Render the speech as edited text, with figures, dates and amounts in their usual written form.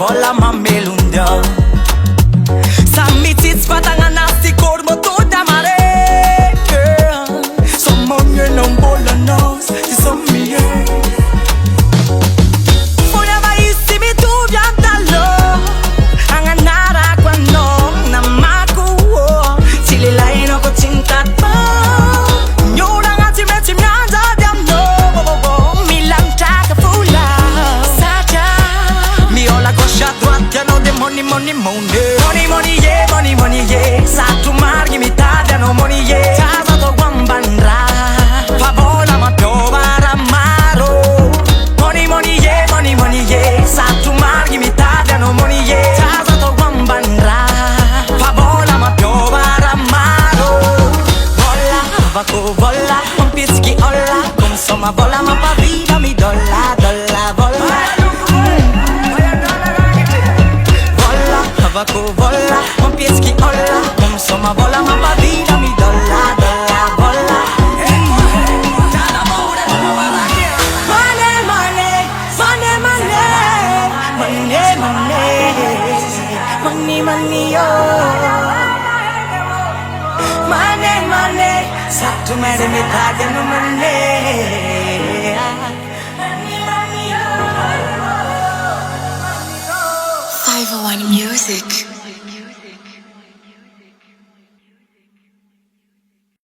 Vola mamelunda Samitit patangan nasi kormo toda mare Somonye nombolo nos Tisomie Forever isi mi tu viantalo Anganara kwa no Namaku Tililay no ko cinta pa Nyora nga timeti mianda diam no Milang taka fula Saja Mi ola gosha droite no de money money money Money money yeah money money yeah Satu margi mi tada no money yeah Taza to guambandra Favola ma piovara maro Money money yeah money money yeah Satu margi mi tada no money yeah Taza to guambandra Favola ma piovara maro Vola vako vola Un pizchi olla Consoma vola ma pa vida mi dolla dolla vola Vako vola, un pieski olla Insomma vola ma va via mi dolla, dolla, vola Money, money, money, money Money, money Money, money, oh Money, money Satu mere mi tagliano money 501 Music.